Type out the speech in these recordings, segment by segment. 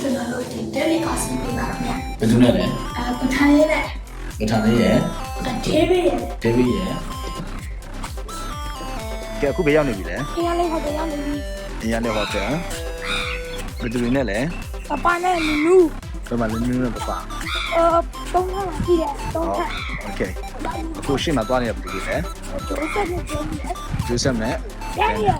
ကျွန်တော်တို့ဒီ daily costing ပေးပါခင်ဗျာ ဘယ်သူနဲ့လဲ ပထမလေးနဲ့ မထားလေးရဲ့ David ရဲ့ David ရဲ့ကဲအခုဘယ်ရောက်နေပြီလဲ အရင်လေးဟိုတယ်ရောက်နေပြီ အရင်လည်းဟောတယ်ဘယ်သူတွေနဲ့လဲ ပပနဲ့နူနူ ဘယ်မှာလဲနင်းနဲ့ပပ သုံးခါလာကြည့်တယ်သုံးခါ โอเคအခုရှေ့မှာသွားနေရပြီလေ ကျိုးဆက်နေတယ် ဂျိုးဆက်နဲ့ David ရဲ့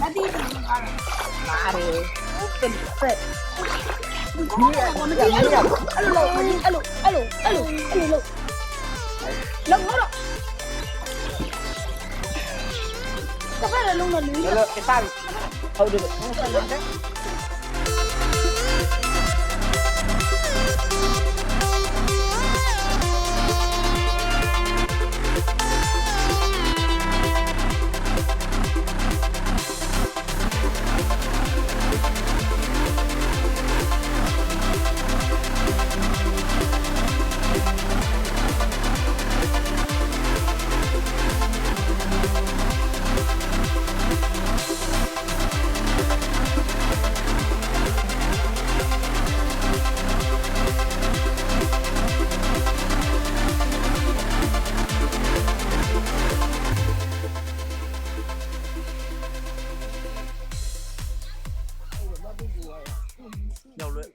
မတိဘူးမာရီเป็นเสร็จนี่อ่ะมันไม่ได้အဲ့လိုလုံးတော့တဖက်လည်းလုံးတော့လူကြီး Cái sao thôi được không sao được đấy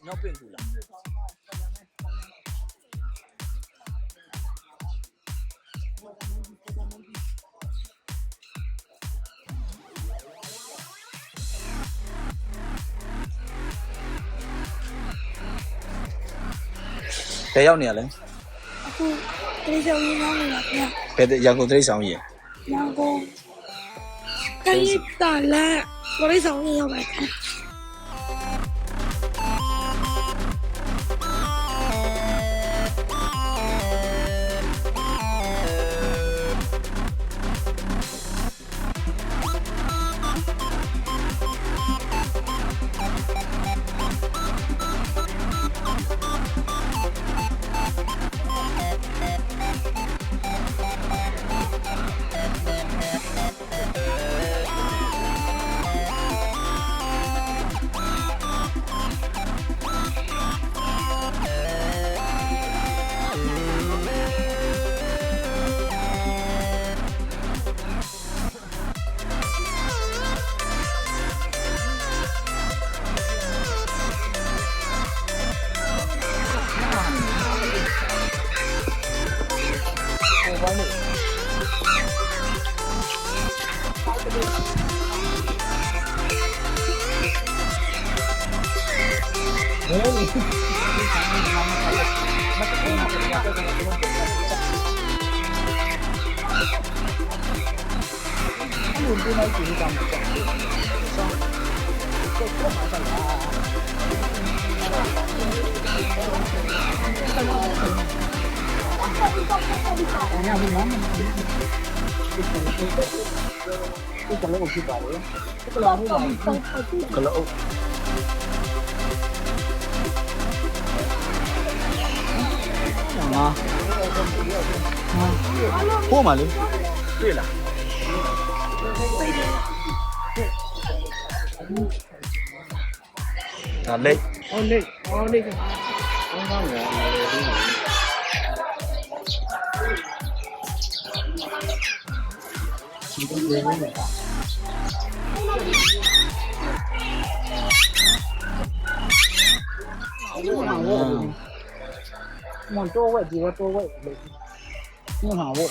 尿变出来。ဘယ်ရောက်နေရလဲ အခုတိကျရင်းနေပါခင်ဗျ ဘယ်ရန်ကုန်တိရစ္ဆာန်ကြီး ရန်ကုန်ခိုင်တာလက်ဘရိဆောင်နေရောက်ပါခင်ဟိုမှာလေတွေ့လားဒါလက် Ôn đi cái không có người mòn tô vậy chỉ có tô vậy nhưng mà vậy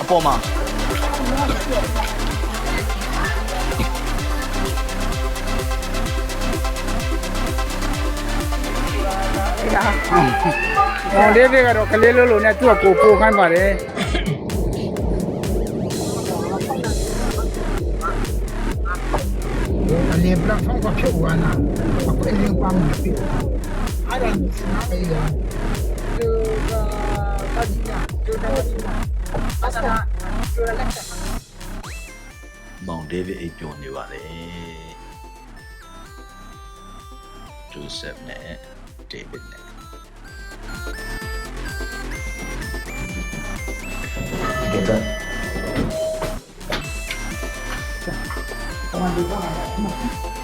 အပေါ်မှာ မောင်လေးတွေကတော့ကလေးလိုလိုနဲ့သူ့ကိုပိုခိုင်းပါတယ်အနေပလက်ဖောင်းကဖြုတ်သွားတာအခုအရင်ပါမှာပြီအဲ့ဒါစနားပေးတယ်သူကဘာကြီးညာသူတော့အစနာသူလက်ချက် မောင်ဒေးဗစ်အိပ်ပျော်နေပါလေဂျိုးဆက်နဲ့ဒေးဗစ်နဲ့ Come on,